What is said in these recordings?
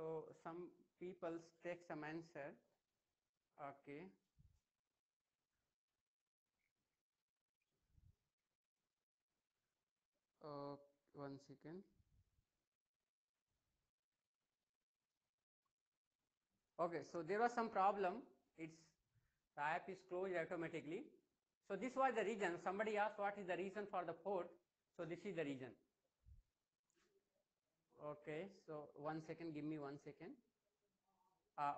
So some people take some answer. Okay. One second. Okay, so there was some problem. It's the app is closed automatically. So this was the reason. Somebody asked what is the reason for the port. So this is the reason. Okay, so 1 second, give me 1 second.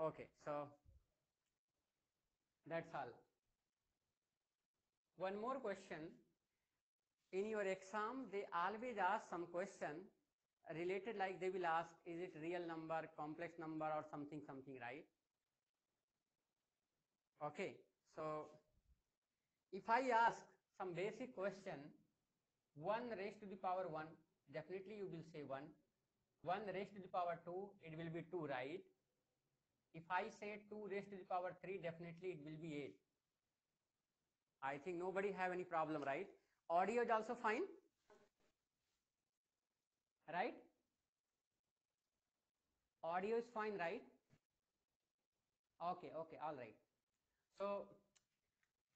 Okay, so that's all. One more question. In your exam, they always ask some question related, like they will ask, is it real number, complex number, or something, right? Okay, so if I ask some basic question, 1 raised to the power 1, definitely you will say 1. 1 raised to the power 2, it will be 2, right? If I say 2 raised to the power 3, definitely it will be 8. I think nobody have any problem, right? Audio is also fine, right? Audio is fine, right? Okay, okay, all right. So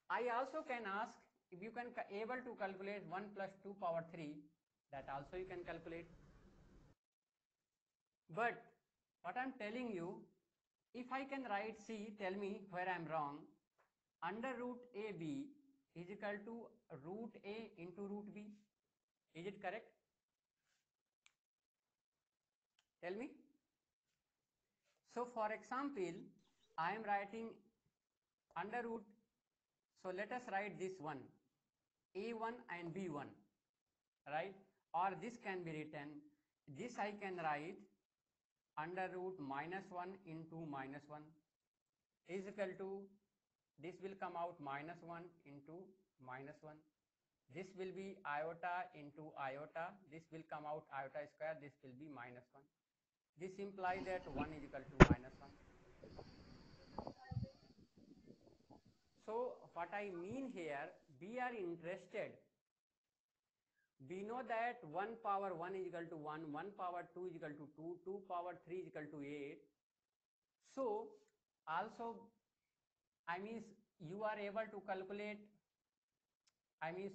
I also can ask if you can able to calculate 1 plus 2 power 3, that also you can calculate. But what I'm telling you, if I can write, see, tell me where I'm wrong. Under root AB is equal to root A into root B. Is it correct? Tell me. So for example, I am writing under root. So let us write this one, A1 and B1, right? Or this can be written, this I can write under root -1 into -1 is equal to, this will come out -1 into -1. This will be iota into iota. This will come out iota square. This will be -1. This implies that 1 is equal to -1. So what I mean here, we are interested. We know that 1 power 1 is equal to 1, 1 power 2 is equal to 2, 2 power 3 is equal to 8. So also, I mean, you are able to calculate, I mean,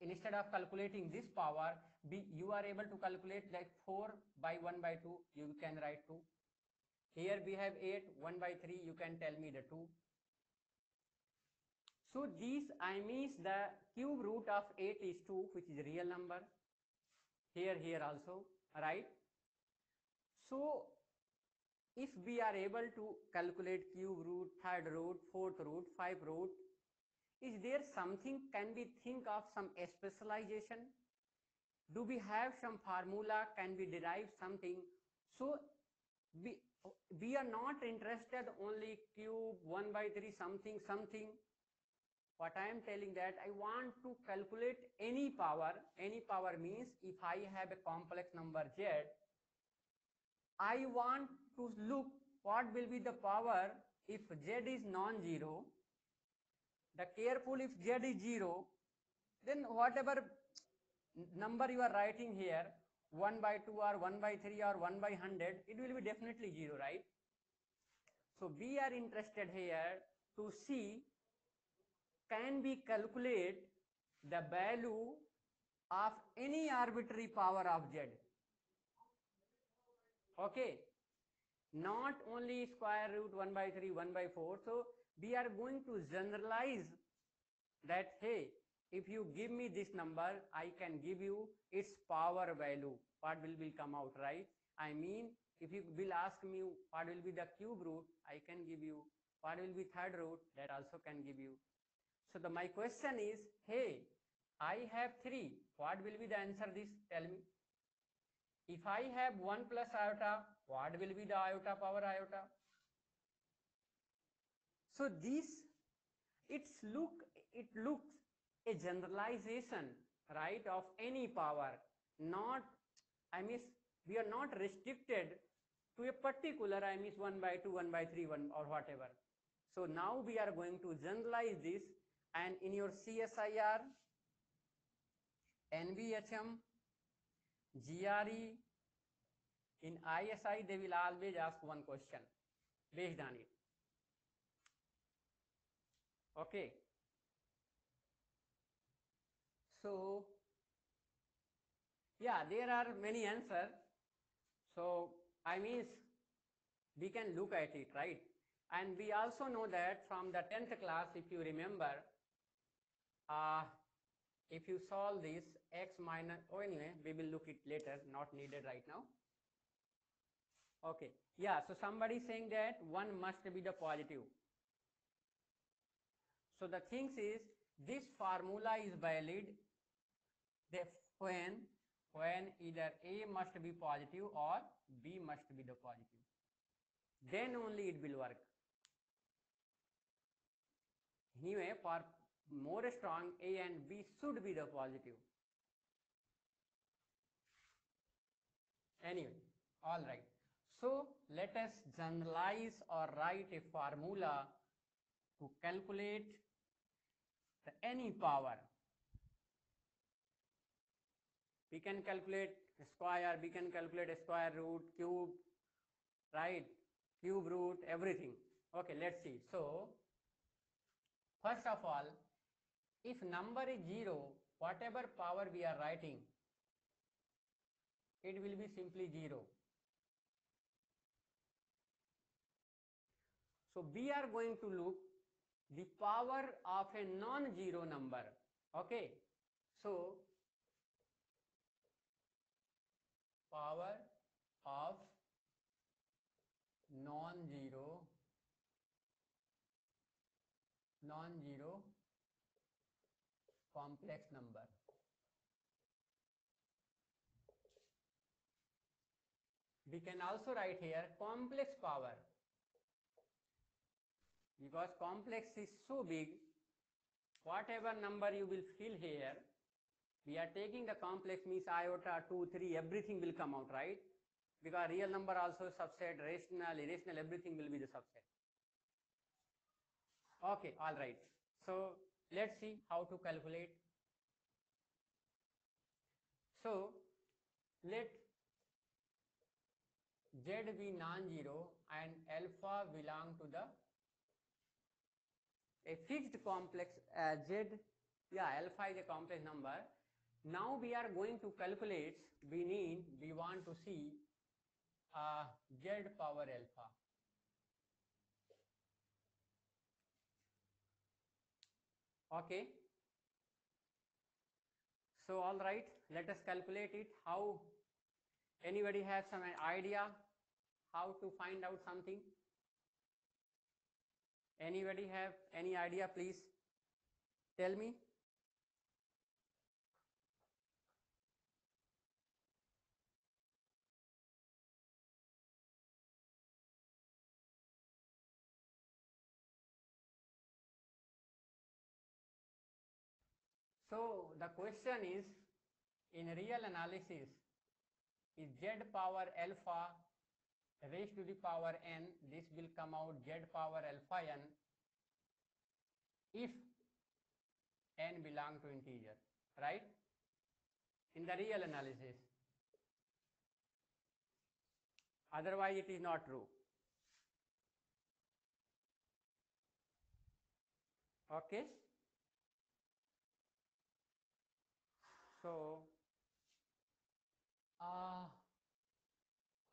instead of calculating this power, you are able to calculate like 4 by 1 by 2, you can write 2. Here we have 8, 1 by 3, you can tell me the 2. So these, I mean, the cube root of 8 is 2, which is a real number. Here also, right? So if we are able to calculate cube root, third root, fourth root, 5 root, is there something, can we think of some specialization? Do we have some formula? Can we derive something? So we are not interested only cube 1 by 3 something. What I am telling that I want to calculate any power. Any power means if I have a complex number z, I want to look what will be the power if z is non-zero. The careful, if z is 0, then whatever number you are writing here, 1 by 2 or 1 by 3 or 1 by 100, it will be definitely 0, right? So we are interested here to see, can we calculate the value of any arbitrary power of z? Okay, not only square root 1 by 3, 1 by 4. So we are going to generalize that, hey, if you give me this number, I can give you its power value. What will come out, right? I mean, if you will ask me what will be the cube root, I can give you. What will be third root, that also can give you. So my question is, hey, I have 3. What will be the answer? This, tell me. If I have 1 plus iota, what will be the iota power iota? So this, it looks a generalization, right, of any power. Not, I mean, we are not restricted to a particular, I mean, 1 by 2, 1 by 3, 1 or whatever. So now we are going to generalize this, and in your CSIR, NVHM, GRE, In ISI, they will always ask one question based on it. Okay. So, yeah, there are many answers. So, I mean, we can look at it, right? And we also know that from the 10th class, if you remember, if you solve this x minus, oh anyway, we will look it later, not needed right now. Okay, yeah, so somebody saying that 1 must be the positive. So the thing is, this formula is valid when either A must be positive or B must be the positive. Then only it will work. Anyway, for more strong, A and B should be the positive. Anyway, all right. So let us generalize or write a formula to calculate any power. We can calculate square, we can calculate square root, cube, right? Cube root, everything. Okay, let's see. So, first of all, if number is 0, whatever power we are writing, it will be simply 0. So, we are going to look the power of a non-zero number. Okay. So, power of non-zero complex number. We can also write here complex power, because complex is so big, whatever number you will fill here, we are taking the complex means iota, 2, 3, everything will come out, right? Because real number also subset, rational, irrational, everything will be the subset. Okay, all right. So let's see how to calculate. So let Z be non-zero and alpha belong to the a fixed complex Z, yeah, alpha is a complex number. Now we are going to calculate, we want to see Z power alpha. Okay. So all right, let us calculate it. How? Anybody has some idea how to find out something? Anybody have any idea? Please tell me. So the question is, in real analysis, is Z power alpha raised to the power n, this will come out Z power alpha n if n belong to integer, right? In the real analysis. Otherwise it is not true. Okay. So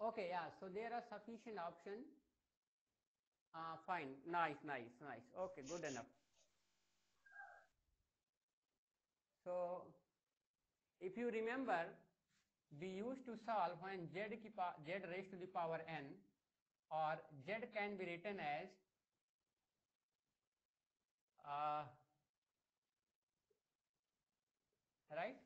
okay, yeah, so there are sufficient options. Fine, nice. Okay, good enough. So if you remember, we used to solve when z raised to the power n, or z can be written as right?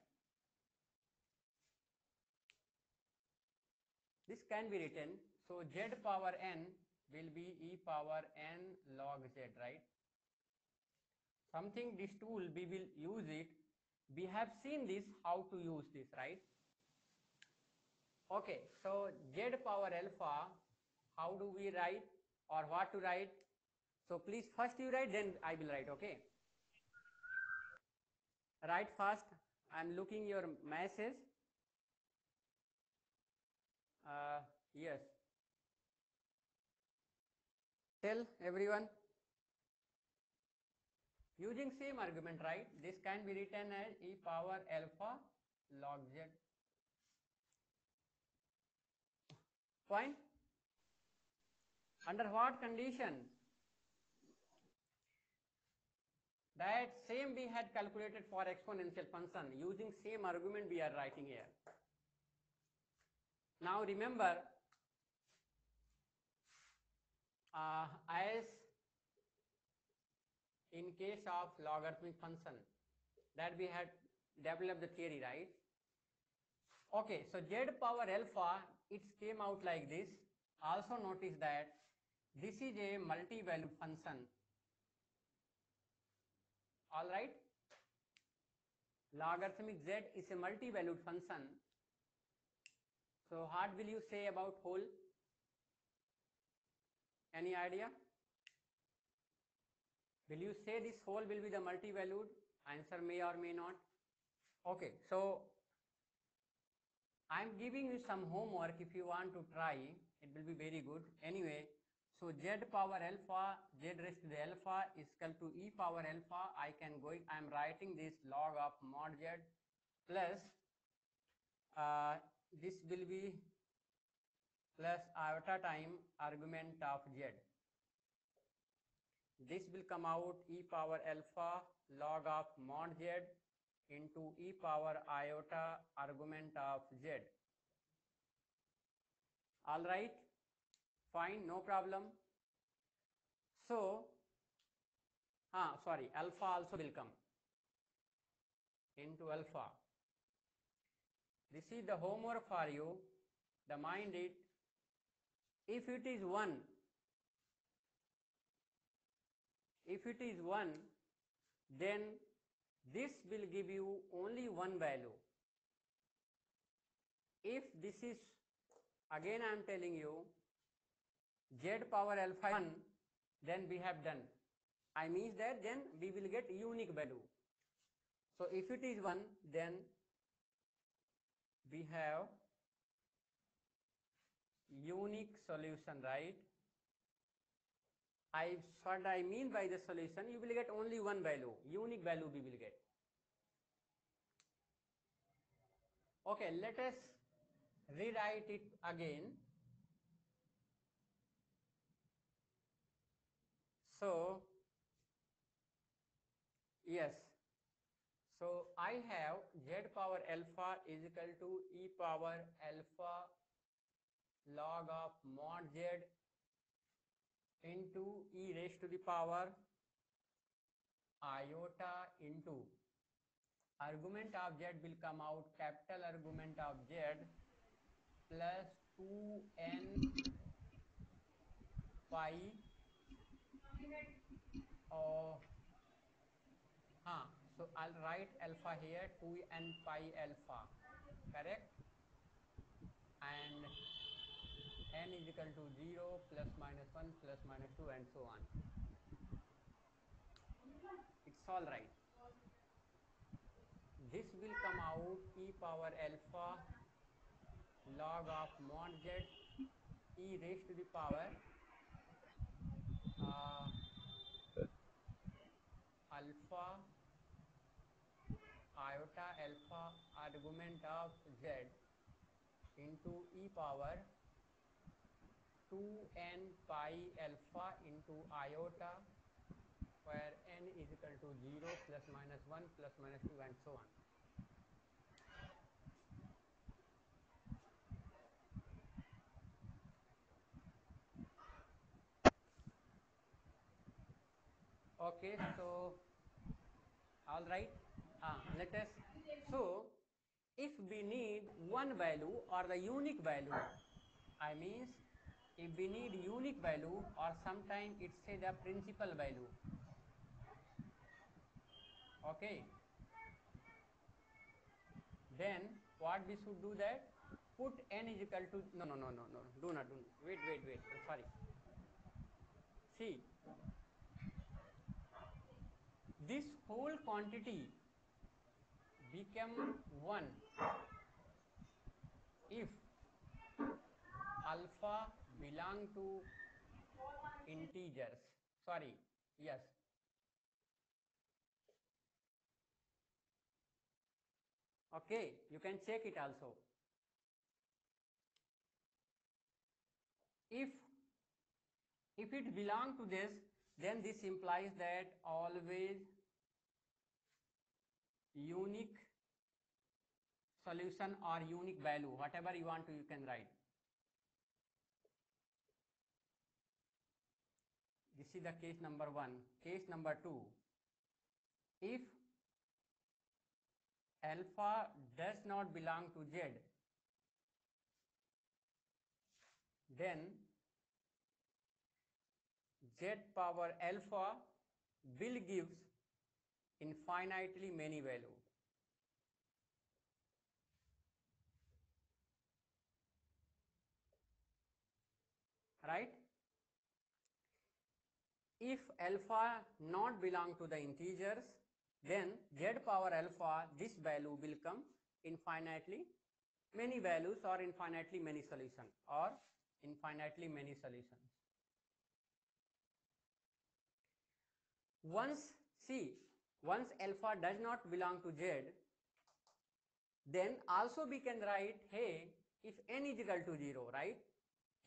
This can be written, so z power n will be e power n log z, right? Something, this tool we will use it. We have seen this, how to use this, right? Okay, so z power alpha, how do we write or what to write? So please first you write, then I will write, okay? Write first. I am looking your message. Yes. Tell everyone. Using same argument, right? This can be written as e power alpha log z. Fine. Under what condition? That same we had calculated for exponential function. Using same argument we are writing here. Now remember, as in case of logarithmic function that we had developed the theory, right? Okay, so z power alpha, it came out like this. Also notice that this is a multi-valued function. All right, logarithmic z is a multi-valued function. So what will you say about whole? Any idea? Will you say this whole will be the multi-valued? Answer may or may not. Okay, so I am giving you some homework. If you want to try, it will be very good. Anyway, so z power alpha, z raised to the alpha is equal to e power alpha. I am writing this log of mod z plus this will be plus iota time argument of z. This will come out e power alpha log of mod z into e power iota argument of z. All right, fine, no problem. So, sorry, alpha also will come into alpha. This is the homework for you. The mind it. If it is 1, then this will give you only one value. If this is, again I am telling you, z power alpha 1, then we have done. I means that then we will get unique value. So if it is 1, then we have unique solution, right? What I mean by the solution, you will get only one value, unique value we will get. Okay, let us rewrite it again. So, yes, so I have z power alpha is equal to e power alpha log of mod z into e raised to the power iota into argument of z will come out capital argument of z plus 2n pi or so I'll write alpha here 2n pi alpha, correct, and n is equal to 0 plus minus 1 plus minus 2 and so on. It's all right. This will come out e power alpha log of mod z e raised to the power alpha iota alpha argument of z into e power 2n pi alpha into iota where n is equal to 0 plus minus 1 plus minus 2 and so on. Okay, so all right, let us, so if we need one value or the unique value, I means if we need unique value or sometime it say the principal value, okay, then what we should do that, put n is equal to, no, do not, wait, I'm sorry. See, this whole quantity become 1 if alpha belong to integers, sorry, yes, okay, you can check it also. If it belong to this, then this implies that always unique solution or unique value, whatever you want to, you can write. This is the case number 1. Case number 2, if alpha does not belong to Z, then Z power alpha will give infinitely many value. Right? If alpha not belong to the integers, then Z power alpha, this value will come infinitely many values or infinitely many solutions or infinitely many solutions. Once alpha does not belong to Z, then also we can write, hey, if n is equal to 0, right?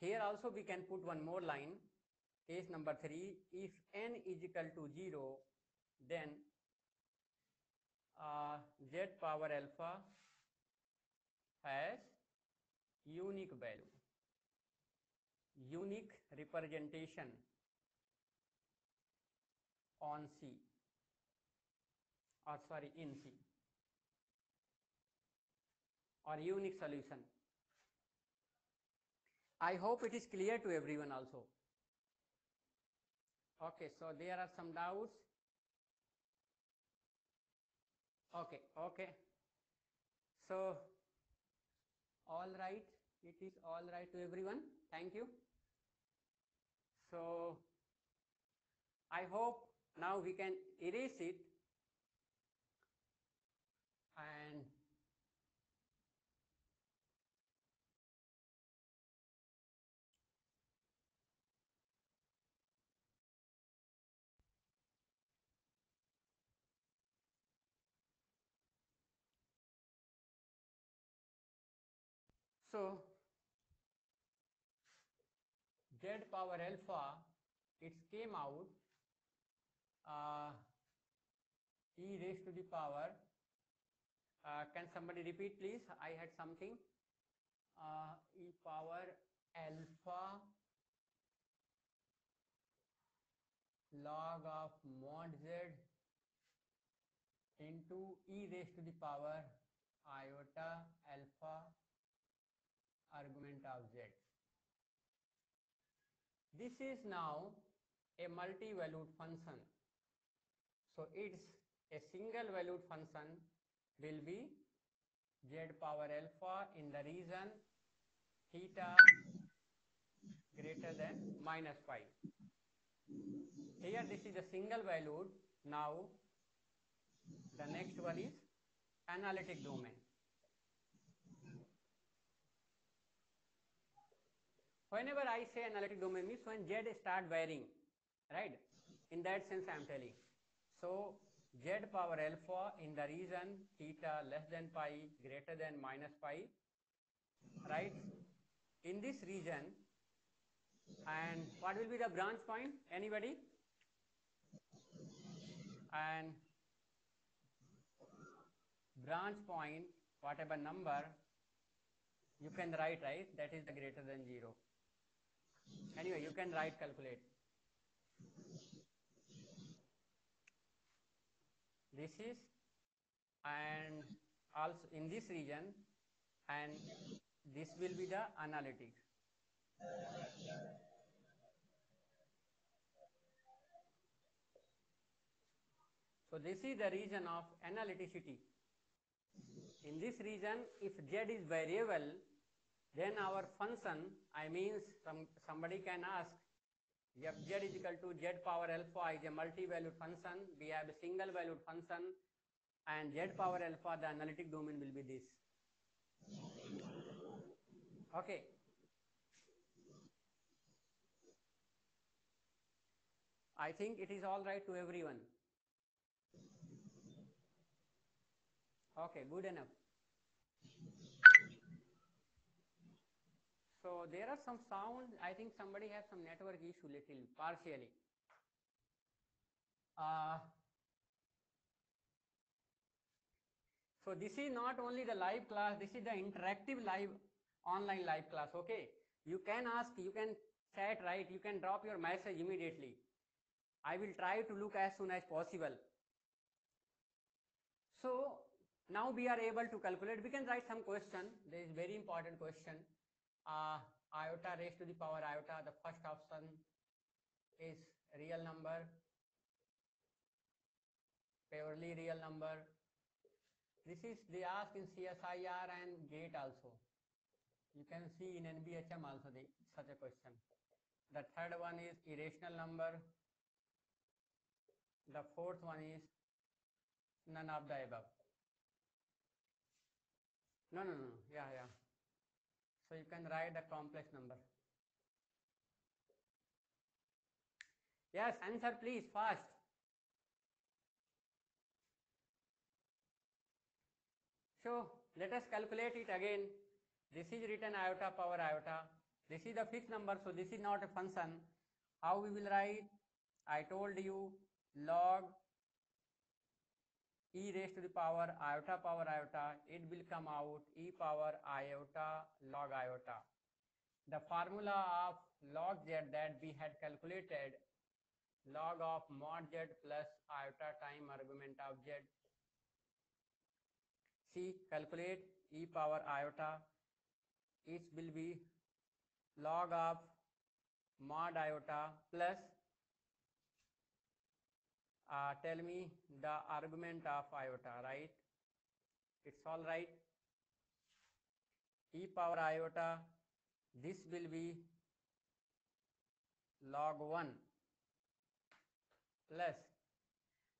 Here also we can put one more line. Case number 3, if n is equal to 0, then Z power alpha has unique value, unique representation on C, or sorry, in C, or unique solution. I hope it is clear to everyone also. Okay, so there are some doubts. Okay. So, all right, it is all right to everyone. Thank you. So, I hope now we can erase it and so Z power alpha, it came out e raised to the power, can somebody repeat please? I had something, e power alpha log of mod Z into e raised to the power iota alpha argument of Z. This is now a multi-valued function. So its a single valued function will be Z power alpha in the region theta greater than minus pi. Here this is a single valued. Now the next one is analytic domain. Whenever I say analytic domain means when Z start varying, right? In that sense I am telling. So Z power alpha in the region theta less than pi greater than minus pi, right? In this region, and what will be the branch point? Anybody? And branch point, whatever number you can write, right? That is the greater than 0. Anyway, you can write, calculate. This is, and also in this region, and this will be the analytic. So this is the region of analyticity. In this region, if Z is variable, then our function, I means somebody can ask, if Z is equal to Z power alpha is a multi-valued function, we have a single valued function, and Z power alpha, the analytic domain will be this. Okay. I think it is all right to everyone. Okay, good enough. So there are some sounds. I think somebody has some network issue little partially. So this is not only the live class, this is the interactive live online live class. Okay, you can ask, you can chat, right? You can drop your message immediately. I will try to look as soon as possible. So now we are able to calculate. We can write some question. There is very important question. Iota raised to the power iota. The first option is real number, purely real number. This is they ask in CSIR and GATE also. You can see in NBHM also such a question. The third one is irrational number. The fourth one is none of the above. No. Yeah. So you can write the complex number. Yes, answer please, fast. So let us calculate it again. This is written iota power iota. This is the fixed number, so this is not a function. How we will write? I told you log e raised to the power iota, it will come out e power iota log iota. The formula of log z that we had calculated, log of mod z plus iota time argument of z. See, calculate e power iota, it will be log of mod iota plus tell me the argument of iota, right? It's all right. E power iota, this will be log 1 plus,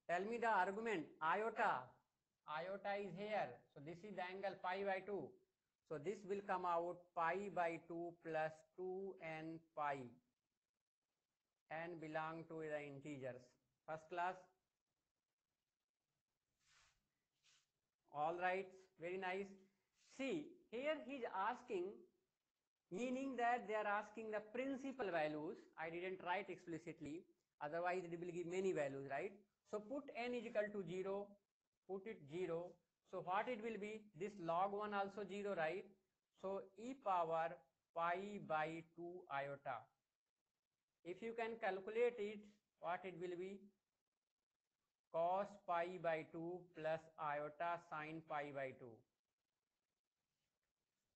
tell me the argument iota is here, so this is the angle pi by 2, so this will come out pi by 2 plus 2n pi, n belong to the integers. First class. All right, very nice. See, here he is asking, meaning that they are asking the principal values. I didn't write explicitly, otherwise it will give many values, right? So put n is equal to 0, put it 0. So what it will be? This log 1 also 0, right? So e power pi by 2 iota. If you can calculate it, what it will be? Cos pi by 2 plus iota sin pi by 2.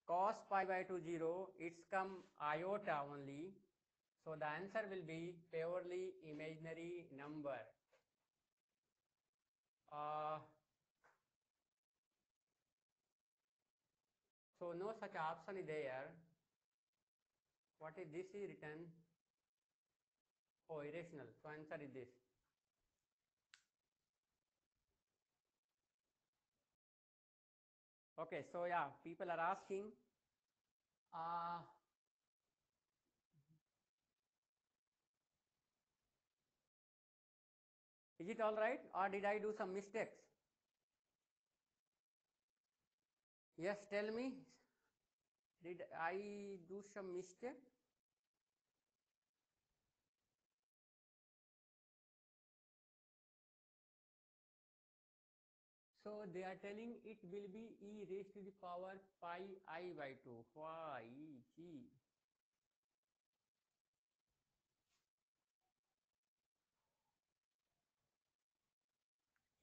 Cos pi by 2 0, it's come iota only. So the answer will be purely imaginary number. So no such option is there. What is this is written? Oh, irrational. So answer is this. Okay, so yeah, people are asking. Is it all right, or did I do some mistakes? Yes, tell me. Did I do some mistake? So they are telling it will be e raised to the power pi I by 2. Why? G.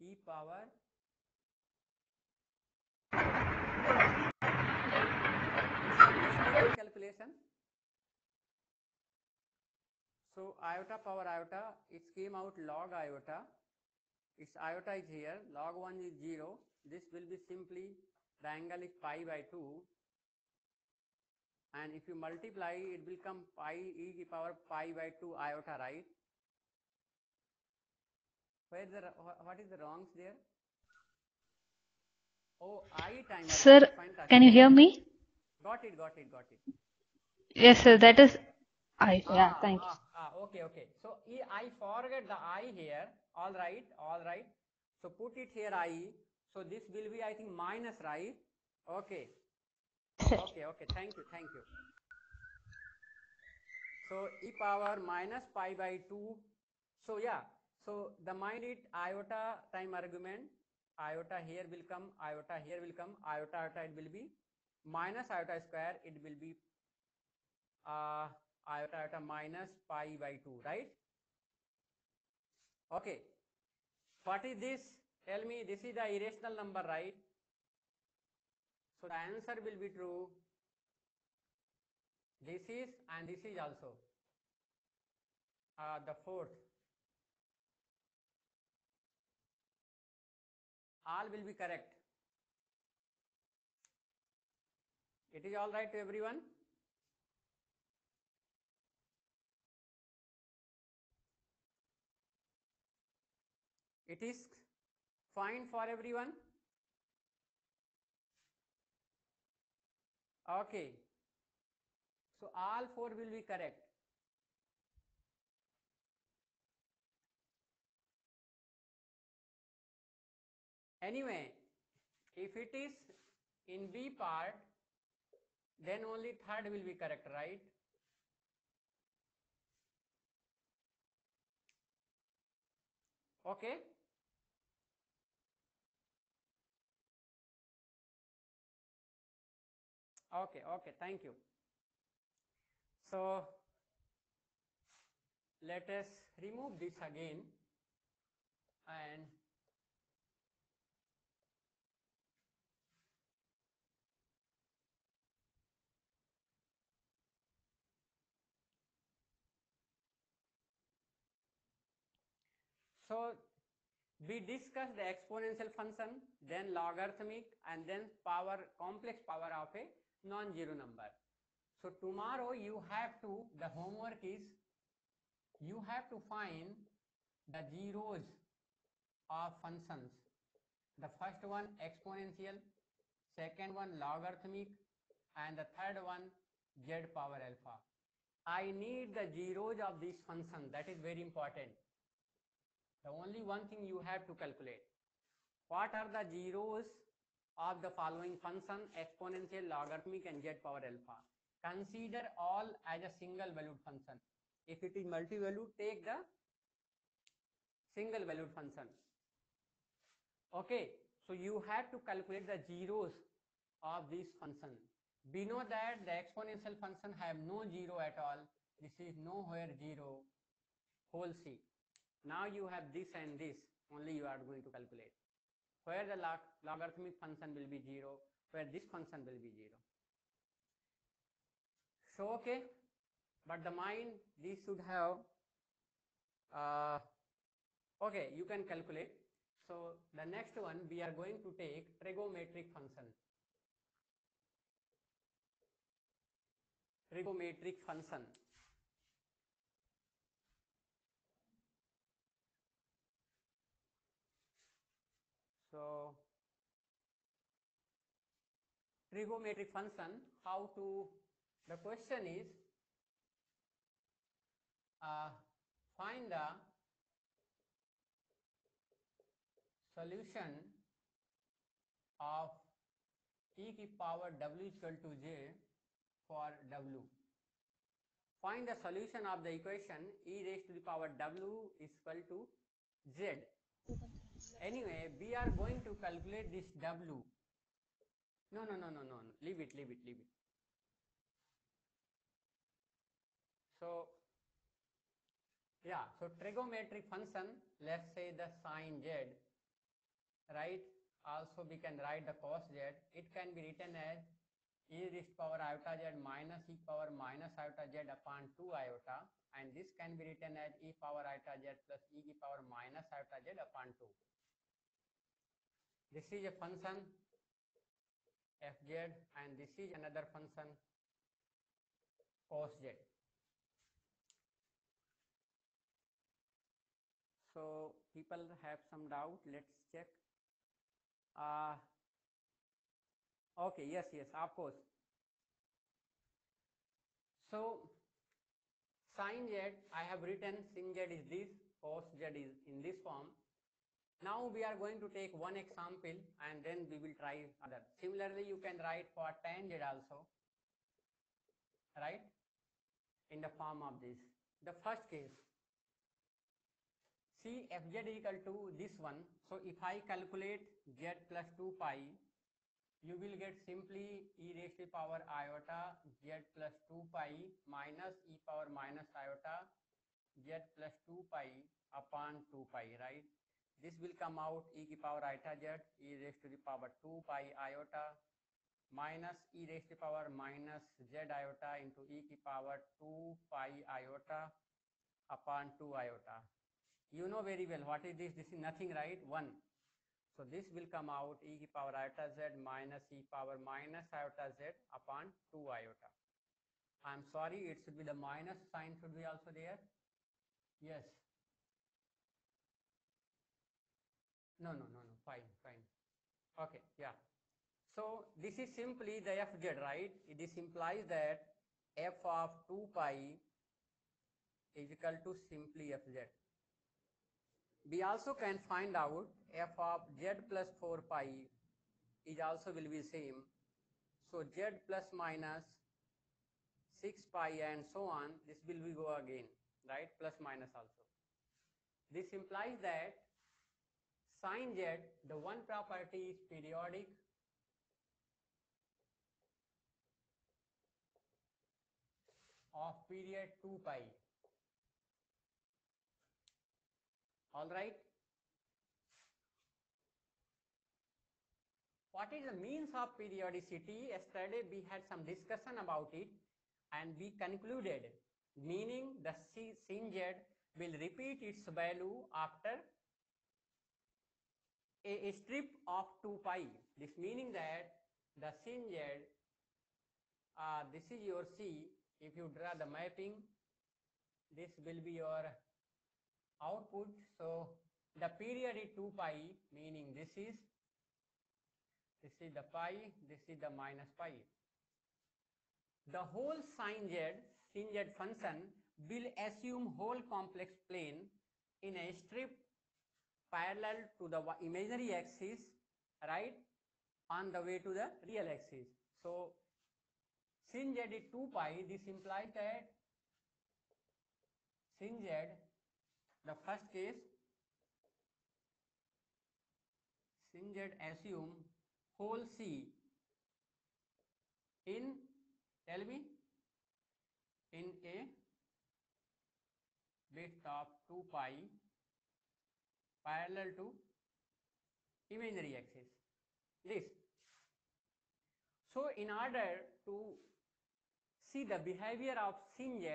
E power mistake in calculation. So iota power iota, it came out log iota. Its iota is here. Log 1 is 0. This will be simply, the angle is pi by 2. And if you multiply, it will come pi e to power pi by 2 iota, right? What is the wrongs there? Oh, I time. Sir, can you hear me? Got it. Yes, sir. That is I. Yeah, thank you. Okay, okay. So I forget the I here. All right, all right. So put it here I. So this will be, I think, minus, right? Okay, okay, okay. Thank you, thank you. So e power minus pi by 2. So yeah, so the mind it iota time argument, iota here will come, iota here will come, iota iota it will be minus iota square, it will be iota iota minus pi by 2, right? Okay, what is this? Tell me, this is the irrational number, right? So the answer will be true. This is, and this is also the fourth. All will be correct. It is all right to everyone? It is fine for everyone? Okay. So all four will be correct. Anyway, if it is in B part, then only third will be correct, right? Okay. Okay, okay, thank you. So let us remove this again and so we discussed the exponential function, then logarithmic, and then power, complex power of a non-zero number. So tomorrow you have to, the homework is, you have to find the zeros of functions. The first one exponential, second one logarithmic, and the third one z power alpha. I need the zeros of this function. That is very important. The only one thing you have to calculate. What are the zeros of the following function: exponential, logarithmic, and z power alpha? Consider all as a single valued function. If it is multi-valued, take the single valued function. Okay, so you have to calculate the zeros of this function. We know that the exponential function have no zero at all. This is nowhere zero, whole C. Now you have this and this, only you are going to calculate. Where the logarithmic function will be zero, where this function will be zero. So okay, but the mind, this should have, okay, you can calculate. So the next one, we are going to take trigonometric function. Trigonometric function. So trigonometric function, how to, the question is, find the solution of e की power w is equal to j for w. Find the solution of the equation e raised to the power w is equal to z. Anyway, we are going to calculate this w. No, no, no, no, no, no. Leave it, leave it, leave it. So, yeah, so trigonometric function, let's say the sine z, right? Also we can write the cos z. It can be written as e raised power iota z minus e power minus iota z upon 2 iota, and this can be written as e power iota z plus e की power minus iota z upon 2. This is a function fz and this is another function cos z. So people have some doubt, let's check. Okay, yes, yes, of course. So Sin z, I have written sin z is this, cos z is in this form. Now we are going to take one example and then we will try other. Similarly, you can write for tan z also, right, in the form of this. The first case, see fz equal to this one. So if I calculate z plus 2 pi, you will get simply e raised to the power iota z plus 2 pi minus e power minus iota z plus 2 pi upon 2 pi, right? This will come out e की power iota z e raised to the power 2 pi iota minus e raised to the power minus z iota into e की power 2 pi iota upon 2 iota. You know very well what is this. This is nothing, right? 1. So this will come out e की power iota z minus e power minus iota z upon 2 iota. I am sorry, it should be the minus sign should be also there. Yes. No, fine. Okay, yeah. So this is simply the fz, right? This implies that f of 2 pi is equal to simply fz. We also can find out f of z plus 4 pi is also will be same. So z plus minus 6 pi and so on, this will be go again, right? Plus minus also. This implies that sin z, the one property is periodic of period 2 pi. All right. What is the means of periodicity? Yesterday we had some discussion about it and we concluded, meaning the sin z will repeat its value after a strip of 2 pi. This meaning that the sin z, this is your C. If you draw the mapping, this will be your output. So the period is 2 pi, meaning this is the pi, this is the minus pi. The whole sin z function will assume whole complex plane in a strip parallel to the imaginary axis, right, on the way to the real axis. So sin z is 2 pi. This implies that sin z, the first case, sin z assume whole C in, tell me, in a width of 2 pi parallel to imaginary axis, this. So in order to see the behavior of sin z,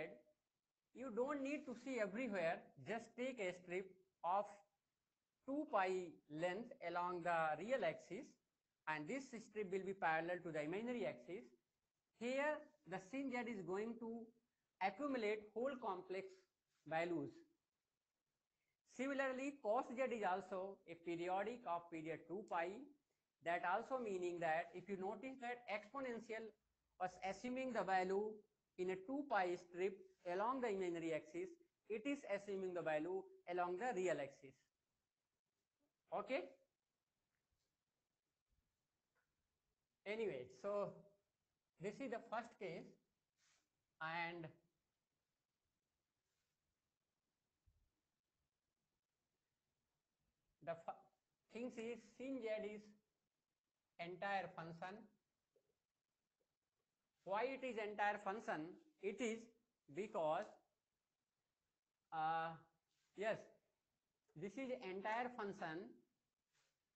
you don't need to see everywhere, just take a strip of 2 pi length along the real axis and this strip will be parallel to the imaginary axis. Here the sin z is going to accumulate whole complex values. Similarly, cos z is also a periodic of period 2 pi. That also meaning that if you notice that exponential was assuming the value in a 2 pi strip along the imaginary axis, it is assuming the value along the real axis. Okay. Anyway, so this is the first case and the thing is sin z is entire function. Why it is entire function? It is because yes, this is entire function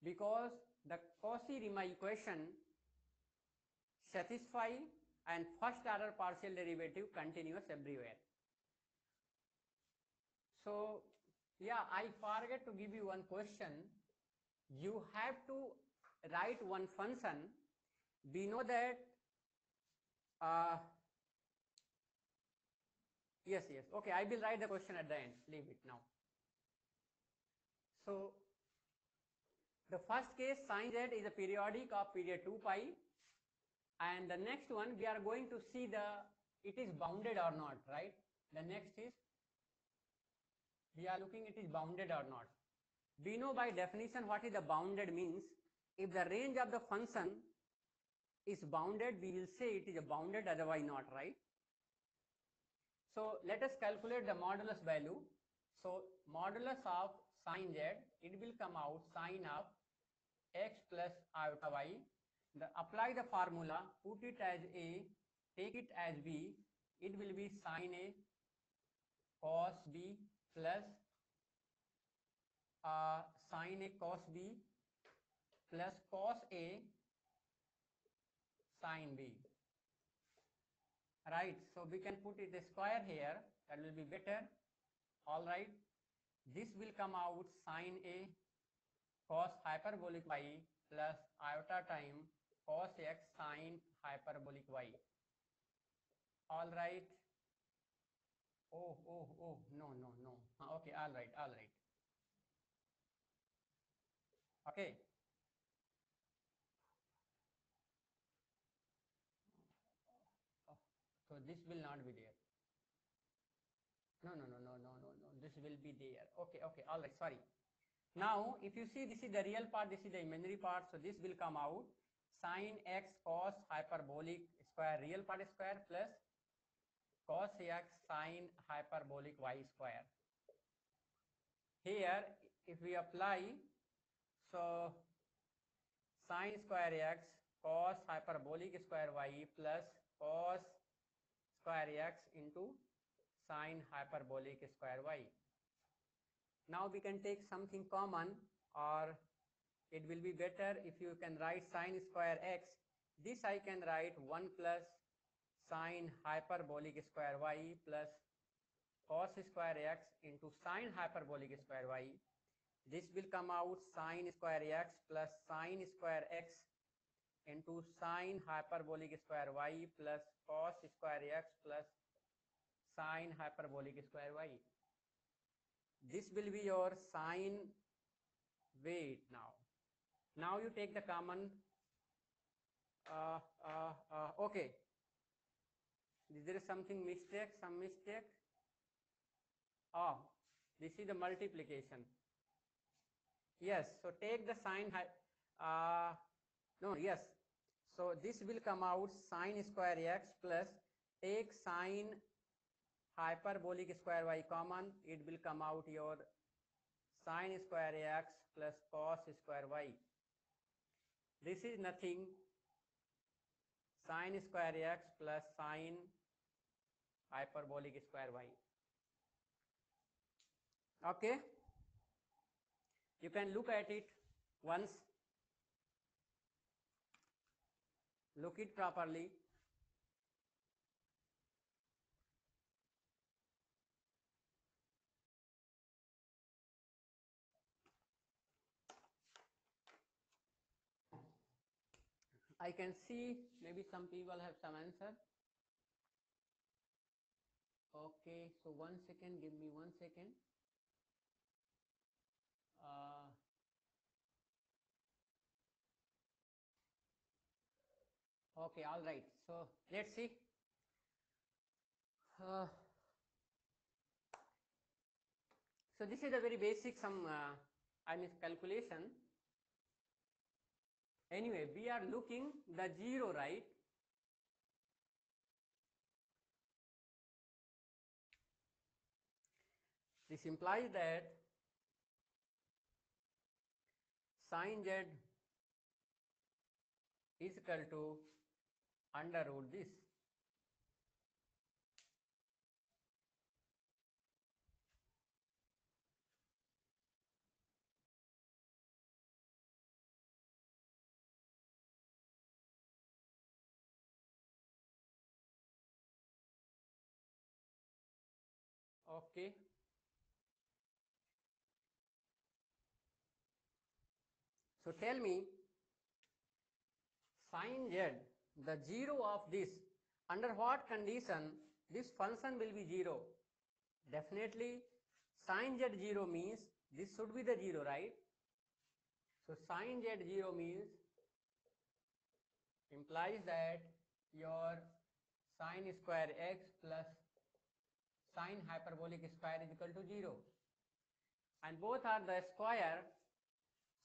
because the Cauchy-Riemann equation satisfy and first order partial derivative continuous everywhere. So yeah, I forget to give you one question. You have to write one function. We know that yes, okay, I will write the question at the end, leave it now. So the first case sin z is a periodic of period 2 pi and the next one we are going to see the it is bounded or not, right? The next is we are looking it is bounded or not. We know by definition what is the bounded means. If the range of the function is bounded, we will say it is a bounded, otherwise not, right? So let us calculate the modulus value. So modulus of sine z, it will come out sine of x plus iota y. Apply the formula, put it as a, take it as b, it will be sine a cos b plus sine a cos b plus cos a sine b. Right, so we can put it a square here, that will be better. All right, this will come out sine a cos hyperbolic y plus iota time cos x sine hyperbolic y. All right. Oh, no. Okay, all right. Okay. Oh, so this will not be there. No. This will be there. Okay, all right, sorry. Now, if you see, this is the real part, this is the imaginary part. So this will come out sine x cos hyperbolic square, real part square, plus cos x sine hyperbolic y square. Here, if we apply, so sine square x cos hyperbolic square y plus cos square x into sine hyperbolic square y. Now we can take something common, or it will be better if you can write sine square x. This I can write 1 plus sine hyperbolic square y plus cos square x into sine hyperbolic square y. This will come out sine square x plus sine square x into sine hyperbolic square y plus cos square x plus sine hyperbolic square y. This will be your sine. Wait, now you take the common. Okay, there is something mistake, some mistake. Oh, this is the multiplication. Yes, so take the sine. No, yes. So this will come out sine square x plus take sine hyperbolic square y common. It will come out your sine square x plus cos square y. This is nothing, sine square x plus sine hyperbolic square y. Okay, you can look at it once, look it properly. I can see maybe some people have some answer. Okay, so 1 second, give me 1 second. Okay, all right, so let's see. So this is a very basic some calculation. Anyway, we are looking the 0, right? This implies that sine z is equal to under root this. Okay. So tell me, sine z, the 0 of this, under what condition this function will be 0? Definitely sine z 0 means this should be the 0, right? So sine z 0 means implies that your sine square x plus sine hyperbolic square is equal to 0, and both are the square,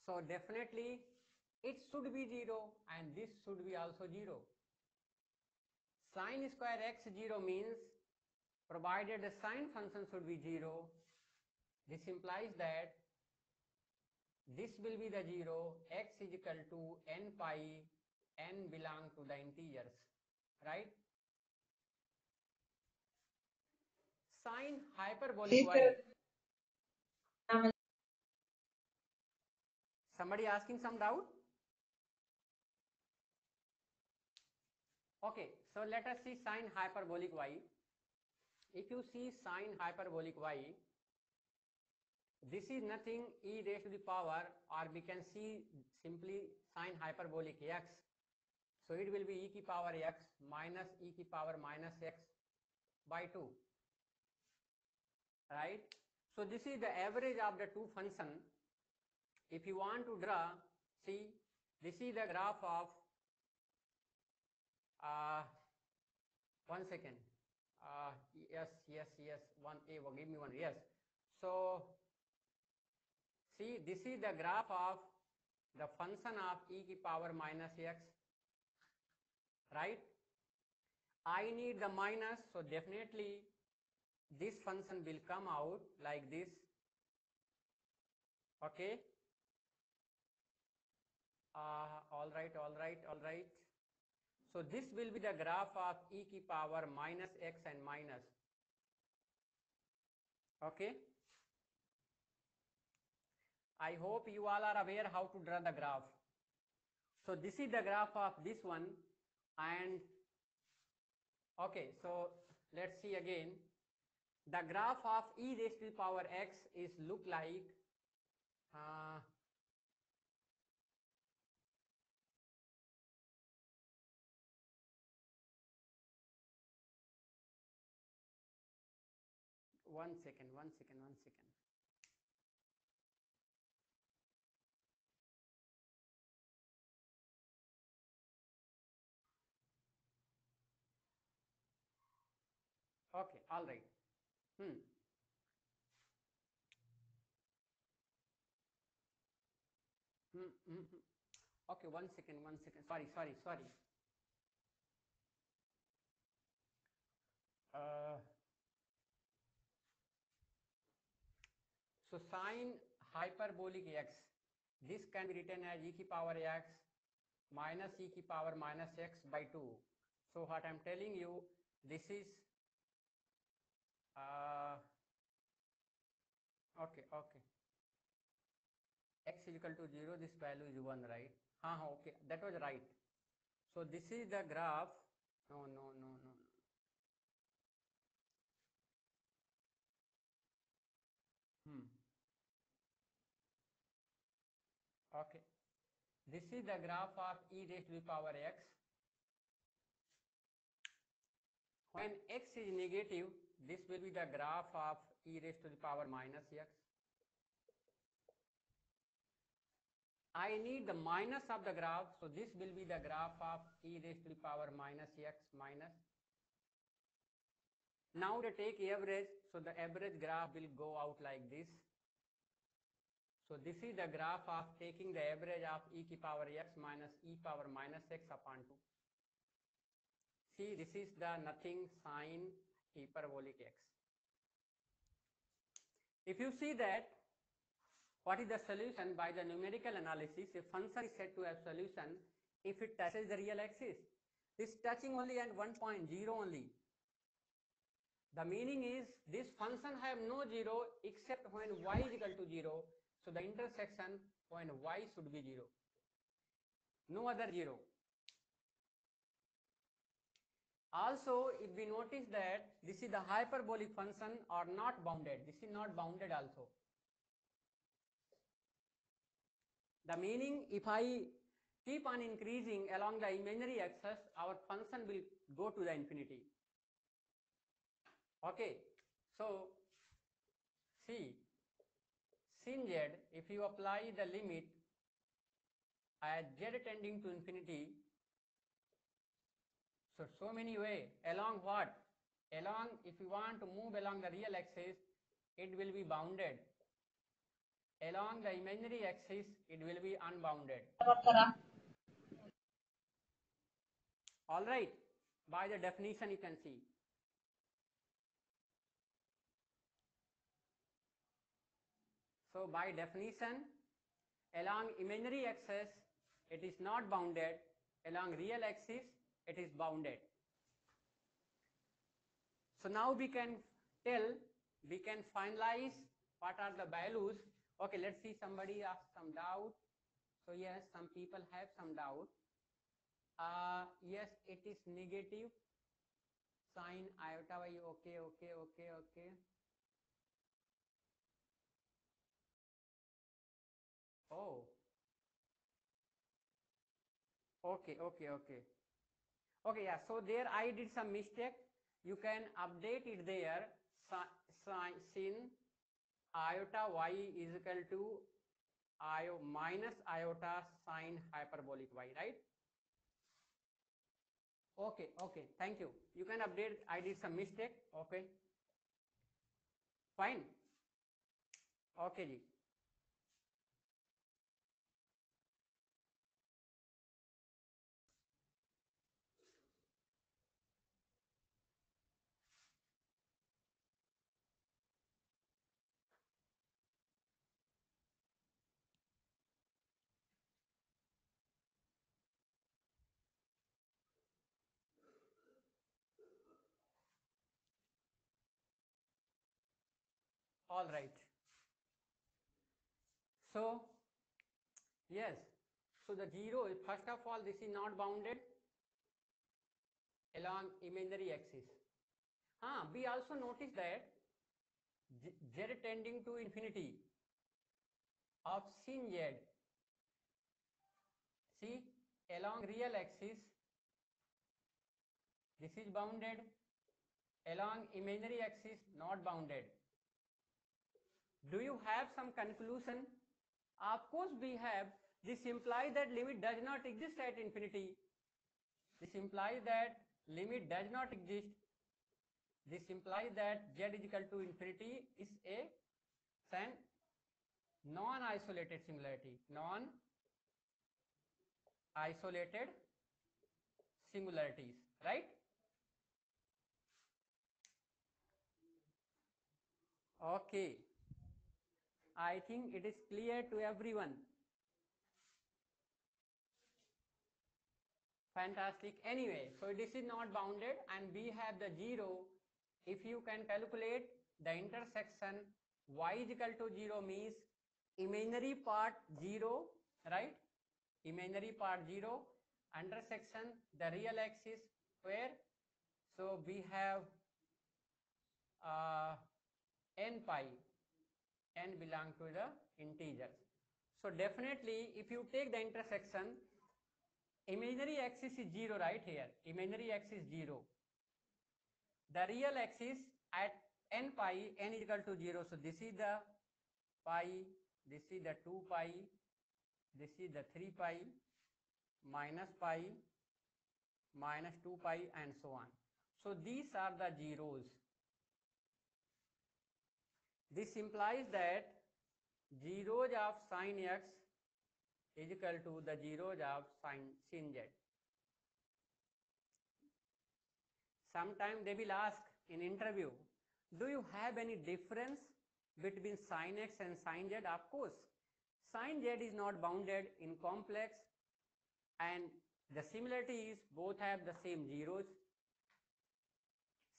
so definitely it should be 0 and this should be also 0. Sine square x 0 means provided the sine function should be 0, this implies that this will be the 0, x is equal to n pi, n belong to the integers, right? Sine hyperbolic y. Somebody asking some doubt? Okay, so let us see sine hyperbolic y. If you see sine hyperbolic y, this is nothing e raised to the power, or we can see simply sine hyperbolic x. So it will be e की power x minus e की power minus x by 2, right? So this is the average of the two functions. If you want to draw, see, this is the graph of, one second, yes, give me one, yes. So see, this is the graph of the function of e की power minus x, right? I need the minus, so definitely this function will come out like this, okay? All right. So this will be the graph of e की power minus x and minus, okay? I hope you all are aware how to draw the graph. So this is the graph of this one, and okay, so let's see again. The graph of e raised to the power x is look like one second. Okay, all right. Okay, one second. Sorry. So sine hyperbolic x, this can be written as e की power x minus e की power minus x by 2. So what I'm telling you, this is okay. X is equal to 0, this value is 1, right? Okay, that was right. So this is the graph. No. Okay, this is the graph of e raised to the power x. When x is negative, this will be the graph of e raised to the power minus x. I need the minus of the graph, so this will be the graph of e raised to the power minus x minus. Now to take average, so the average graph will go out like this. So this is the graph of taking the average of e की power x minus e power minus x upon 2. See, this is the nothing sine hyperbolic x. If you see that, what is the solution by the numerical analysis? A function is said to have solution if it touches the real axis. This touching only at 1.0 only. The meaning is this function have no 0 except when y is equal to 0. So the intersection when y should be 0. No other 0. Also, if we notice that this is the hyperbolic function or not bounded. This is not bounded also. The meaning, if I keep on increasing along the imaginary axis, our function will go to the infinity. Okay, so see, sin z, if you apply the limit as z tending to infinity, so many way, along what? Along, if you want to move along the real axis, it will be bounded. Along the imaginary axis, it will be unbounded. All right, by the definition you can see. So by definition, along imaginary axis, it is not bounded. Along real axis, it is bounded. So now we can finalize what are the values. Okay, let's see, somebody asked some doubt. So yes, some people have some doubt. Yes, it is negative sine iota y. Okay. Oh, okay. Okay, yeah, so there I did some mistake. You can update it there. Sin iota y is equal to minus iota sine hyperbolic y, right? Okay, thank you. You can update. I did some mistake. Okay, fine. Okay ji. All right. So yes, so the zero is, first of all, this is not bounded along imaginary axis. We also notice that z tending to infinity of sin z, see, along real axis this is bounded, along imaginary axis not bounded. Do you have some conclusion? Of course we have. This implies that limit does not exist at infinity. This implies that limit does not exist. This implies that z is equal to infinity is a non-isolated singularity. Non-isolated singularities, right? Okay. I think it is clear to everyone. Fantastic. Anyway, so this is not bounded and we have the zero. If you can calculate the intersection y is equal to 0 means imaginary part 0, right? Imaginary part 0, intersection the real axis where, so we have n pi, n belong to the integers. So definitely if you take the intersection, imaginary axis is 0 right here. Imaginary axis 0. The real axis at n pi, n is equal to 0. So this is the pi, this is the 2 pi, this is the 3 pi, minus 2 pi and so on. So these are the zeros. This implies that zeros of sin x is equal to the zeros of sin z. Sometime they will ask in interview, do you have any difference between sin x and sin z? Of course, sin z is not bounded in complex and the similarity is both have the same zeros,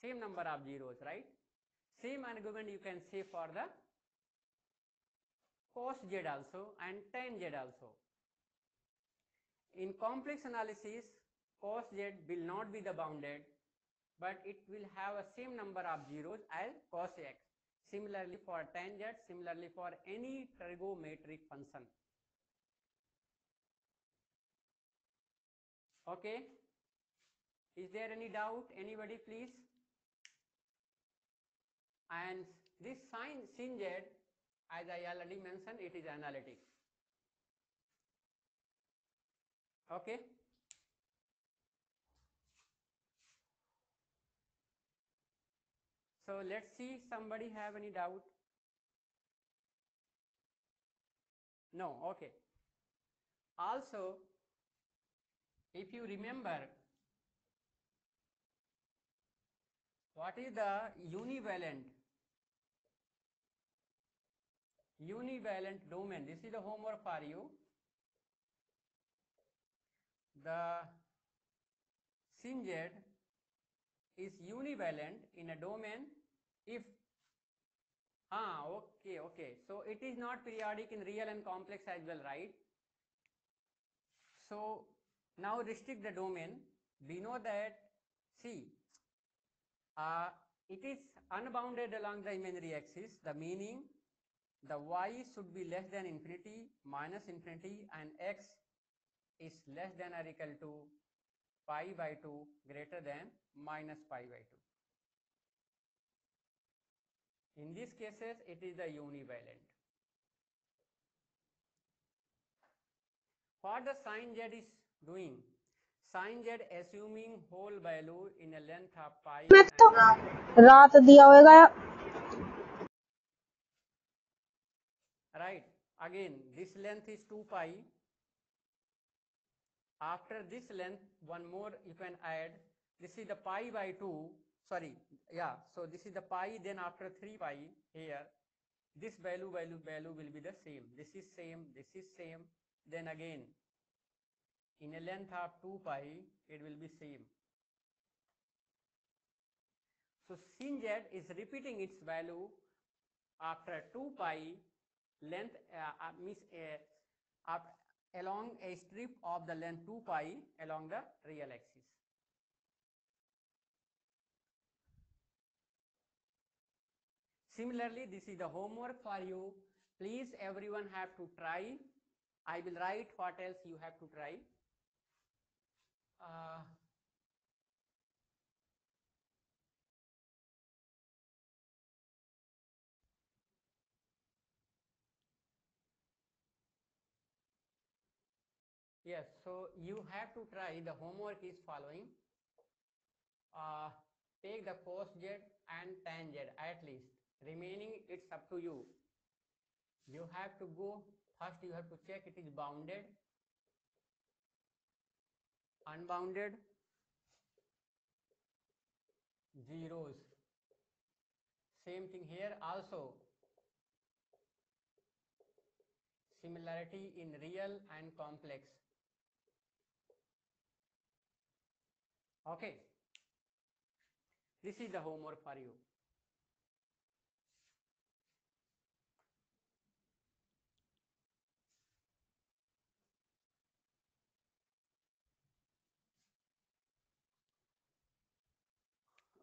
same number of zeros, right? Same argument you can say for the cos z also and tan z also. In complex analysis, cos z will not be the bounded, but it will have a same number of zeros as cos x. Similarly for tan z, similarly for any trigonometric function. Okay, is there any doubt? Anybody please? And this sin z, as I already mentioned, it is analytic. Okay. So let's see, somebody have any doubt? No, okay. Also, if you remember, what is the univalent domain? This is the homework for you. The sin z is univalent in a domain if okay. So it is not periodic in real and complex as well, right? So now restrict the domain. We know that, see, it is unbounded along the imaginary axis. The meaning, the y should be less than infinity, minus infinity, and x is less than or equal to pi by 2 greater than minus pi by 2. In these cases, it is the univalent. What the sin z is doing? Sin z assuming whole value in a length of pi. रात दिया होगा. Right. Again, this length is 2 pi. After this length, one more you can add. This is the pi by 2. Sorry. Yeah. So this is the pi. Then after 3 pi here, this value will be the same. This is same. This is same. Then again, in a length of 2 pi, it will be same. So sin z is repeating its value after 2 pi length along a strip of the length 2 pi along the real axis. Similarly, this is the homework for you. Please, everyone have to try. I will write what else you have to try. Yes, so you have to try. The homework is following. Take the cos z and tan z at least. Remaining, it's up to you. You have to go, first you have to check it is bounded, unbounded, zeros. Same thing here also. Similarity in real and complex. Okay. This is the homework for you.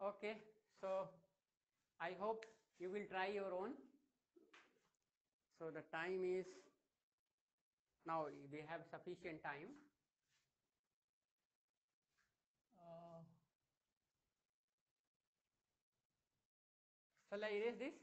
Okay, so I hope you will try your own. So the time is, now we have sufficient time. Shall I erase this?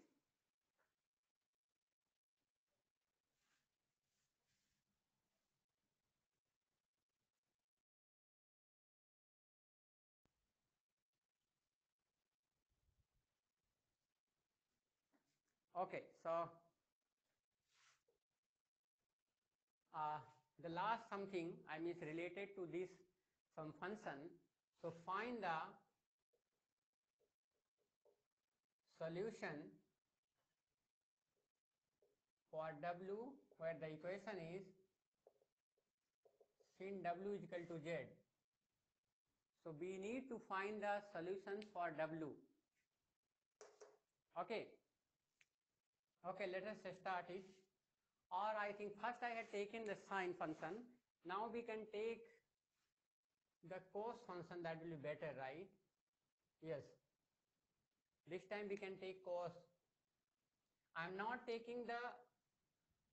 Okay, so the last something I mean is related to this some function. So find the solution for w where the equation is sin w is equal to z. So we need to find the solutions for w. Okay. Okay, let us start it. Or I think first I had taken the sine function. Now we can take the cos function, that will be better, right? Yes. This time we can take cos. I am not taking the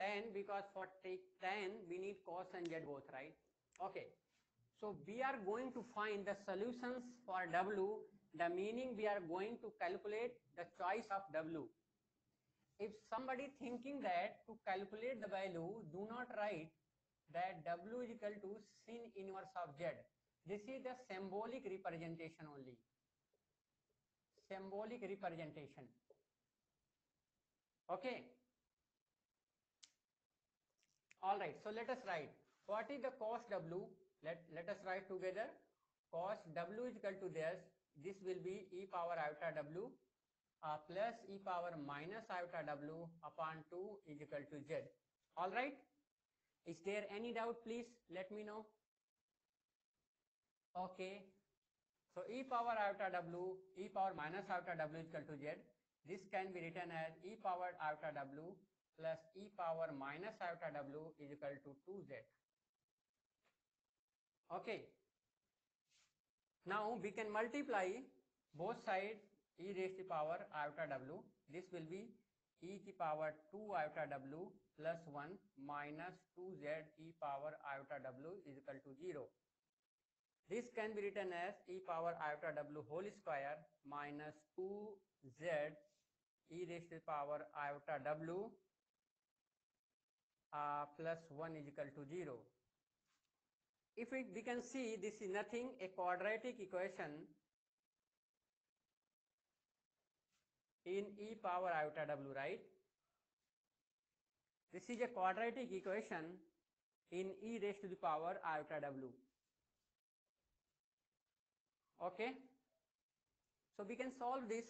tan because for take tan we need cos and z both, right? Okay. So we are going to find the solutions for w. The meaning we are going to calculate the choice of w. If somebody thinking that to calculate the value, do not write that w is equal to sin inverse of z. This is the symbolic representation only. symbolic representation. Okay. All right. So let us write. What is the cos W? Let us write together. Cos W is equal to this. This will be e power iota W plus e power minus iota W upon 2 is equal to Z. All right. Is there any doubt? Please let me know. Okay. So e power iota W, e power minus iota W is equal to Z. This can be written as e power iota W plus e power minus iota W is equal to 2Z. Okay. Now we can multiply both sides e raised to the power iota W. This will be e to the power 2 iota W plus 1 minus 2Z e power iota W is equal to 0. This can be written as e power iota W whole square minus 2Z e raised to the power iota W plus 1 is equal to 0. If we can see, this is nothing, a quadratic equation in e power iota W, right? This is a quadratic equation in e raised to the power iota W. Okay. So we can solve this.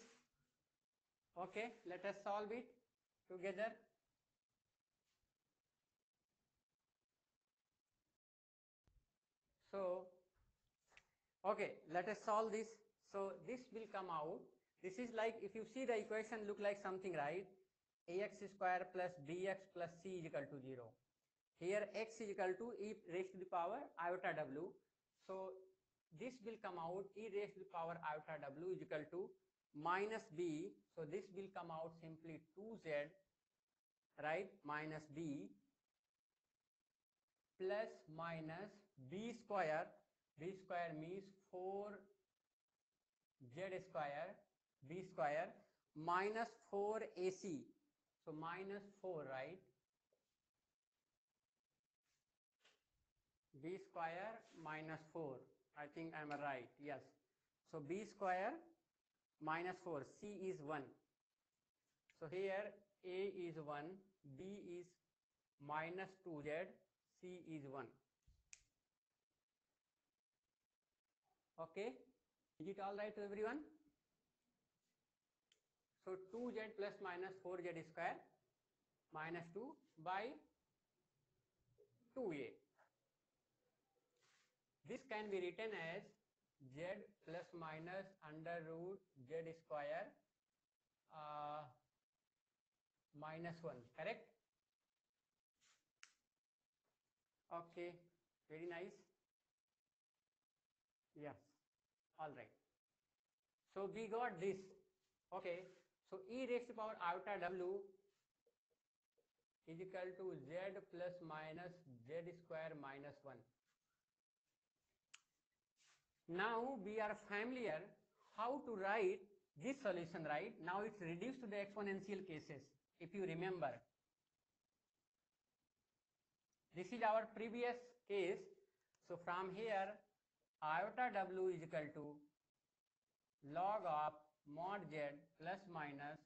Okay, let us solve it together. So, okay, let us solve this. So this will come out. This is like, if you see the equation look like something, right? Ax square plus bx plus c is equal to 0. Here x is equal to e raised to the power iota W. So this will come out e raised to the power iota W is equal to minus b. So this will come out simply 2z, right, minus b plus minus b square. B square means 4z square, b square minus 4ac. So minus 4, right? B square minus 4. I think I am right. Yes. So b square minus 4. C is 1. So here a is 1, b is minus 2z, c is 1. Okay. Is it all right to everyone? So 2z plus minus 4z square minus 2 by 2a. This can be written as z plus minus under root z square minus 1, correct? Okay, very nice. Yes, all right. So we got this. Okay, so e raised to power iota W is equal to z plus minus z square minus 1. Now we are familiar how to write this solution, right? Now it's reduced to the exponential cases, if you remember. This is our previous case. So from here, iota W is equal to log of mod z plus minus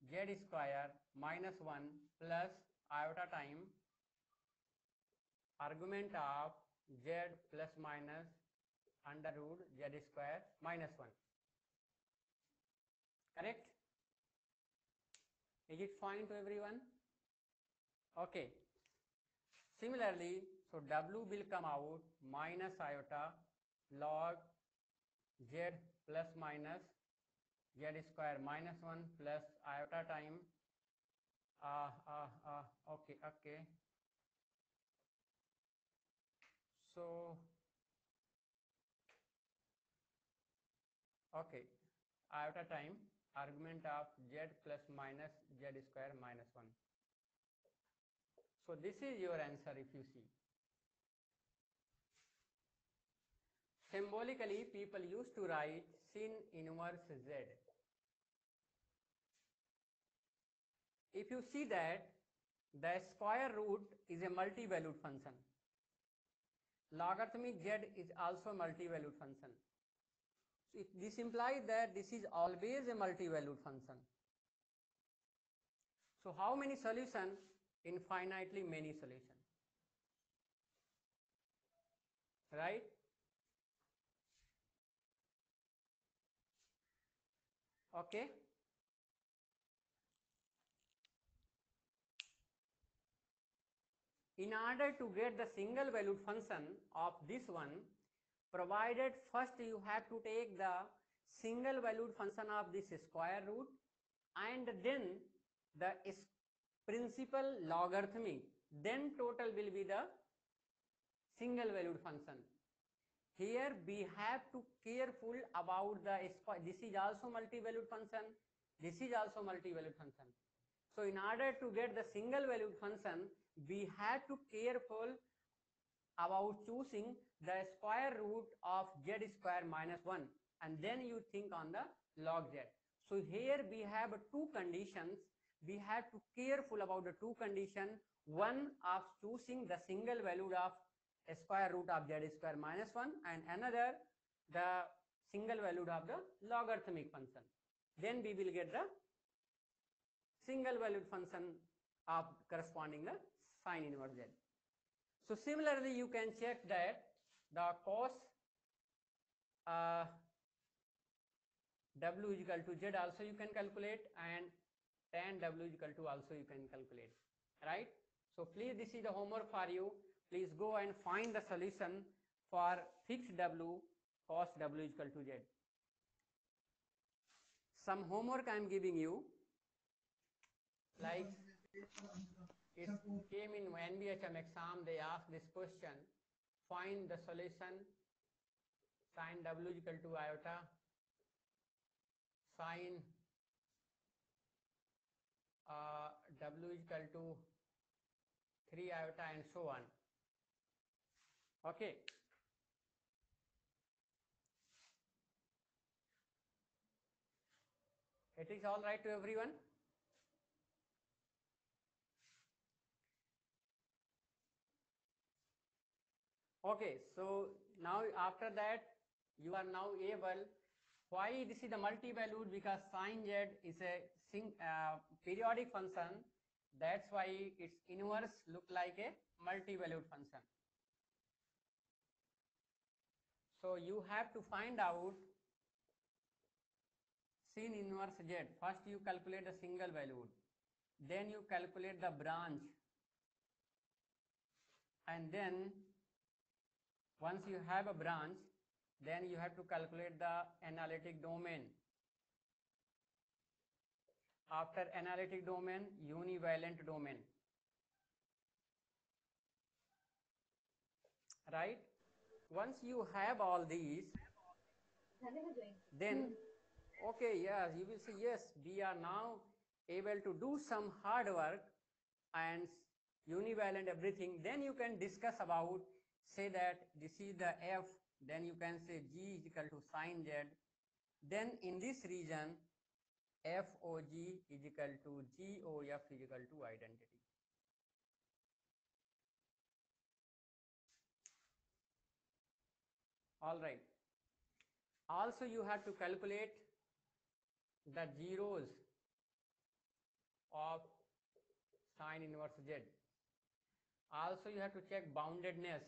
z square minus 1 plus iota time argument of z plus minus under root z square minus 1. Correct? Is it fine to everyone? Okay. Similarly, so W will come out minus iota log z plus minus z square minus 1 plus iota time. Okay. So, okay, iota time argument of z plus minus z square minus 1. So this is your answer if you see. Symbolically, people used to write sin inverse z. If you see that the square root is a multi-valued function. Logarithmic z is also a multi-valued function. So this implies that this is always a multi-valued function. So how many solutions? Infinitely many solutions, right? Okay. In order to get the single valued function of this one, provided first you have to take the single valued function of this square root and then the principal logarithmic, then total will be the single valued function. Here we have to careful about the this is also multi-valued function, this is also multi-valued function. So in order to get the single valued function, we have to careful about choosing the square root of z square minus 1 and then you think on the log z. So here we have two conditions. We have to careful about the two conditions. One of choosing the single value of square root of z square minus 1 and another the single value of the logarithmic function. Then we will get the single valued function of corresponding the sine inverse z. So similarly, you can check that the cos w is equal to z also you can calculate and tan w is equal to also you can calculate, right? So please, this is the homework for you. Please go and find the solution for fixed w cos w is equal to z. Some homework I am giving you, like it came in NBHM exam, they asked this question, find the solution sin w is equal to iota, sin w is equal to 3 iota and so on. Okay. It is all right to everyone? Okay, so now after that you are now able, why this is the multi-valued, because sin z is a periodic function, that's why its inverse look like a multi-valued function. So you have to find out sin inverse z. First you calculate the single valued, then you calculate the branch, and then once you have a branch, then you have to calculate the analytic domain. After analytic domain, univalent domain, right? Once you have all these, then okay, yes, you will say yes, we are now able to do some hard work and univalent everything. Then you can discuss about, say that this is the f, then you can say g is equal to sin z. Then in this region, FOG is equal to GOF is equal to identity. All right. Also, you have to calculate the zeros of sin inverse z. Also, you have to check boundedness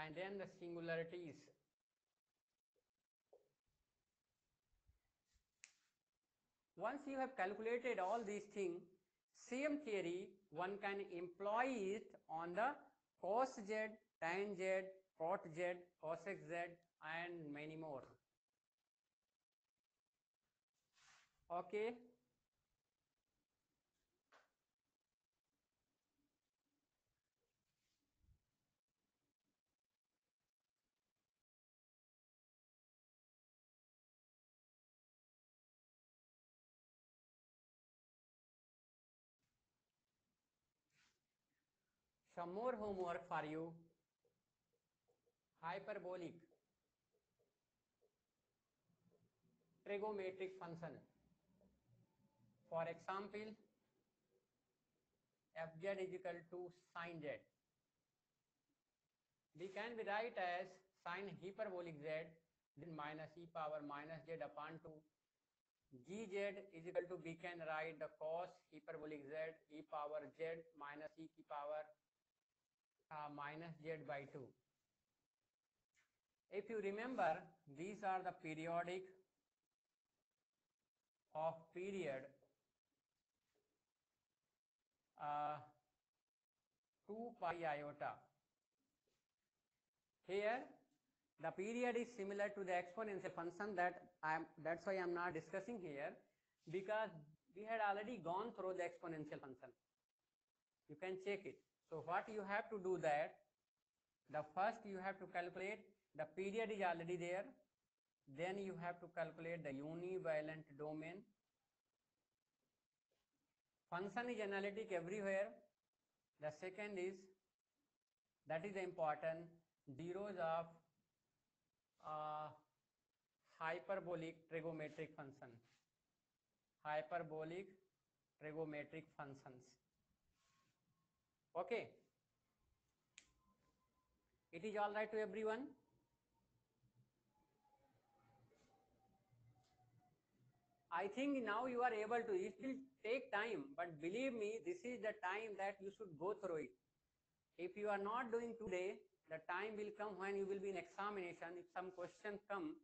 and then the singularities. Once you have calculated all these things, same theory one can employ it on the cos z, tan z, cot z, cosec z, and many more. Okay. Some more homework for you. Hyperbolic trigonometric function. For example, fz is equal to sin z. We can be write as sin hyperbolic z, then minus e power minus z upon 2. Gz is equal to, we can write the cos hyperbolic z e power z minus e की power minus z by 2. If you remember, these are the periodic of period 2 pi iota. Here the period is similar to the exponential function, that's why I am not discussing here, because we had already gone through the exponential function. You can check it. So what you have to do, that the first you have to calculate the period is already there, then you have to calculate the univalent domain. Function is analytic everywhere. The second is, that is the important, zeros of hyperbolic trigonometric function. Hyperbolic trigonometric functions. Okay. It is all right to everyone? I think now you are able to. It will take time, but believe me, this is the time that you should go through it. If you are not doing today, the time will come when you will be in examination, if some questions come.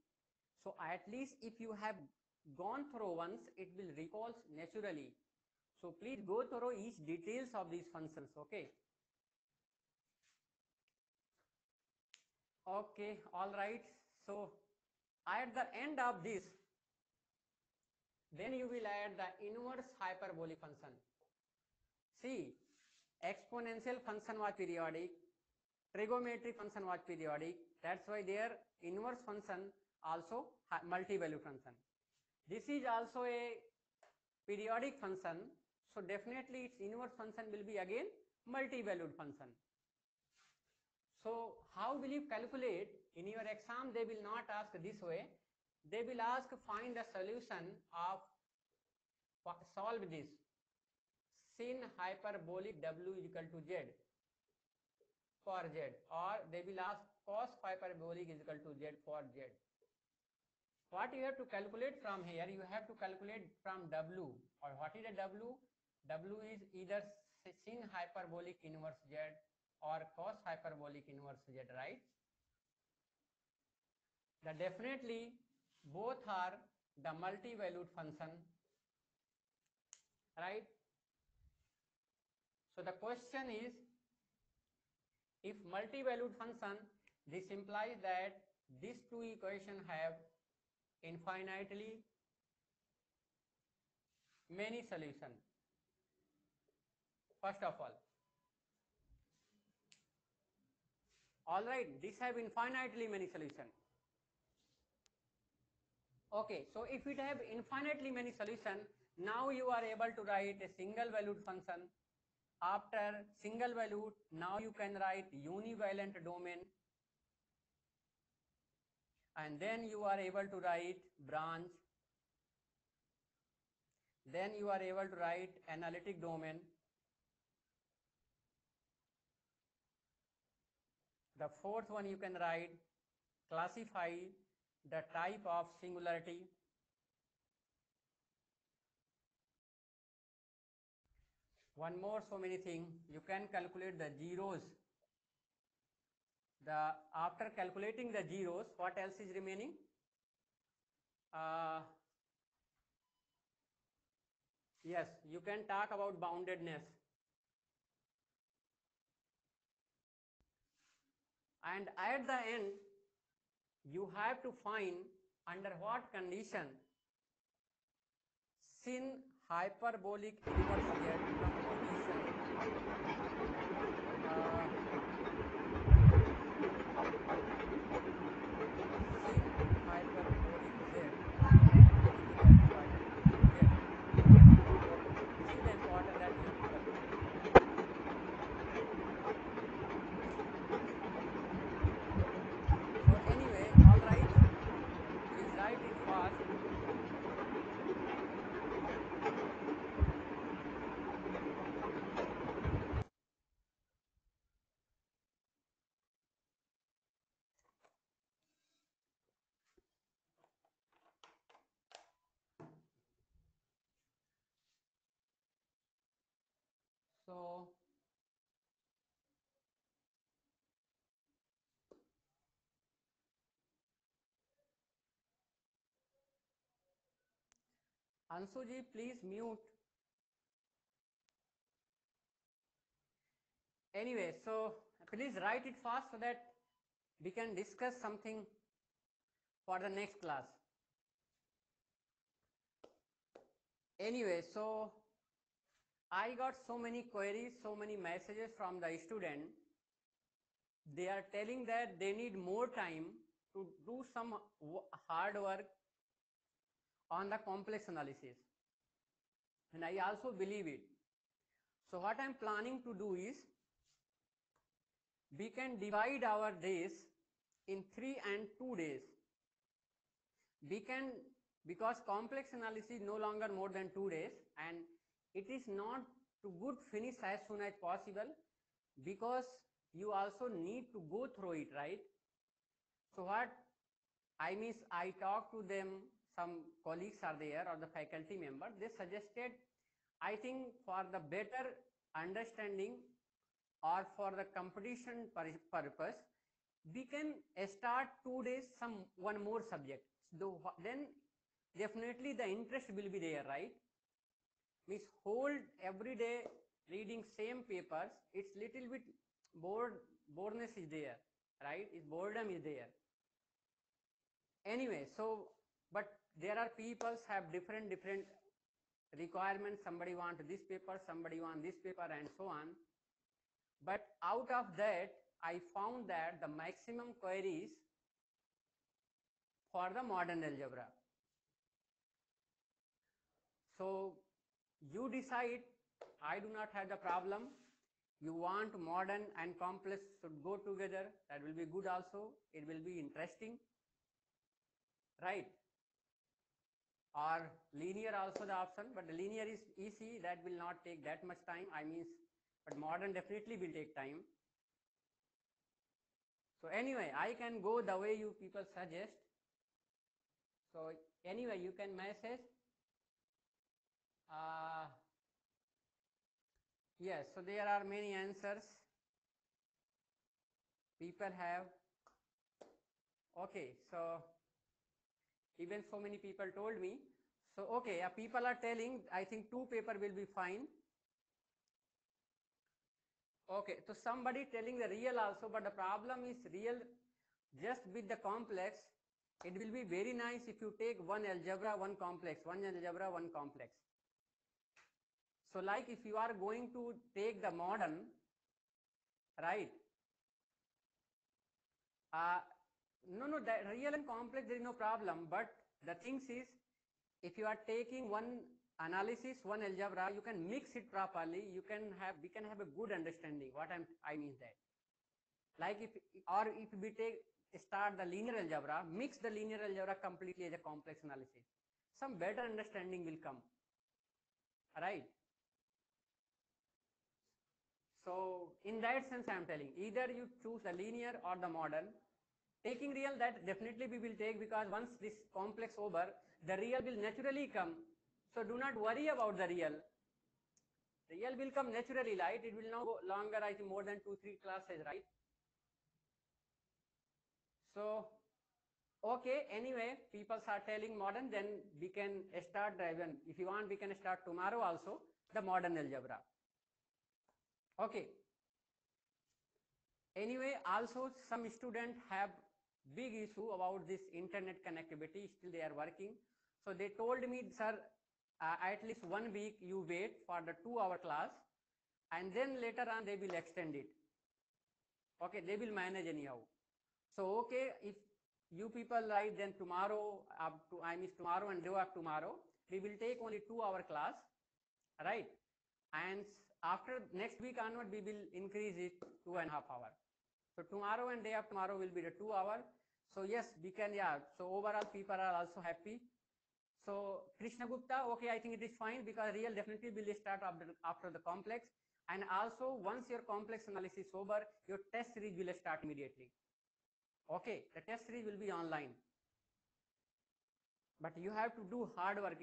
So at least if you have gone through once, it will recall naturally. So please go through each details of these functions, okay? Okay, all right. So at the end of this, then you will add the inverse hyperbolic function. See, exponential function was periodic, trigonometric function was periodic, that's why their inverse function also multi-value function. This is also a periodic function, so definitely its inverse function will be again multi-valued function. So how will you calculate? In your exam they will not ask this way, they will ask find the solution of, solve this sin hyperbolic w is equal to z for z, or they will ask cos hyperbolic is equal to z for z. What you have to calculate from here, you have to calculate from w, or what is a w? W is either sin hyperbolic inverse z or cos hyperbolic inverse z, right? The definitely both are the multi-valued function, right? So the question is, if multi-valued function, this implies that these two equations have infinitely many solutions. First of all right, these have infinitely many solutions. Okay, so if it have infinitely many solutions, now you are able to write a single valued function. After single valued, now you can write univalent domain, and then you are able to write branch, then you are able to write analytic domain. The fourth one you can write classify the type of singularity. One more, so many things. You can calculate the zeros. After calculating the zeros, what else is remaining? Yes, you can talk about boundedness. And at the end, you have to find under what condition sin hyperbolic inverse z from position sin hyperbolic z divided by z. This is the important that you have to calculate. So anyway, all right, please write it fast. Anshu ji, please mute. Anyway, so please write it fast so that we can discuss something for the next class. Anyway, so I got so many queries, so many messages from the student. They are telling that they need more time to do some hard work on the complex analysis. And I also believe it. So what I'm planning to do is, we can divide our days in 3 and 2 days. We can, because complex analysis is no longer more than 2 days, and it is not to good finish as soon as possible, because you also need to go through it, right? So what I mean, I talked to them, some colleagues are there or the faculty member, they suggested, I think for the better understanding or for the competition purpose, we can start 2 days one more subject. Then definitely the interest will be there, right? Means hold every day reading same papers, it's little bit boredness is there, right? Boredom is there. Anyway, so but there are people have different requirements. Somebody want this paper, somebody want this paper, and so on. But out of that, I found that the maximum queries for the modern algebra. So you decide. I do not have the problem. You want modern and complex should go together. That will be good also. It will be interesting, right? Or linear also the option, but the linear is easy. That will not take that much time. I mean, but modern definitely will take time. So anyway, I can go the way you people suggest. So anyway, you can message. Yes, so there are many answers people have. Okay, so even so many people told me. So okay, people are telling, I think 2 paper will be fine. Okay, so somebody telling the real also, but the problem is real just with the complex. It will be very nice if you take one algebra, one complex, one algebra, one complex. So like if you are going to take the modern, right? No, that real and complex, there is no problem. But the things is, if you are taking one analysis, one algebra, you can mix it properly. We can have a good understanding. What I mean that, like if we start the linear algebra, mix the linear algebra completely as a complex analysis, some better understanding will come, right? So in that sense, I am telling, either you choose the linear or the modern. Taking real, that definitely we will take, because once this complex over, the real will naturally come. So do not worry about the real. Real will come naturally, right? It will not go longer, I think more than 2-3 classes, right? So okay, anyway, people are telling modern, then we can start even, if you want, we can start tomorrow also the modern algebra. Okay. Anyway, also some students have big issue about this internet connectivity. Still they are working. So they told me, sir, at least 1 week you wait for the 2-hour class, and then later on they will extend it. Okay, they will manage anyhow. So okay, if you people like, then tomorrow tomorrow and day after tomorrow, we will take only 2-hour class, right? And after next week onward, we will increase it 2.5 hours. So tomorrow and day after tomorrow will be the 2 hour. So yes, we can, yeah. So overall people are also happy. So Krishna Gupta, okay, I think it is fine, because real definitely will start after the complex. And also once your complex analysis is over, your test series will start immediately. Okay, the test series will be online. But you have to do hard work.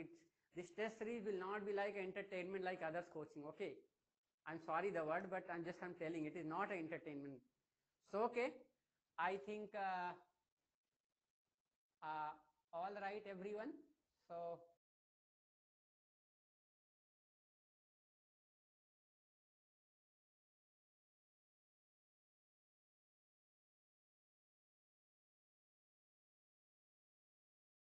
This test series will not be like entertainment like others coaching. Okay, I'm sorry the word, but I'm telling, it is not an entertainment. So okay, I think all right everyone. So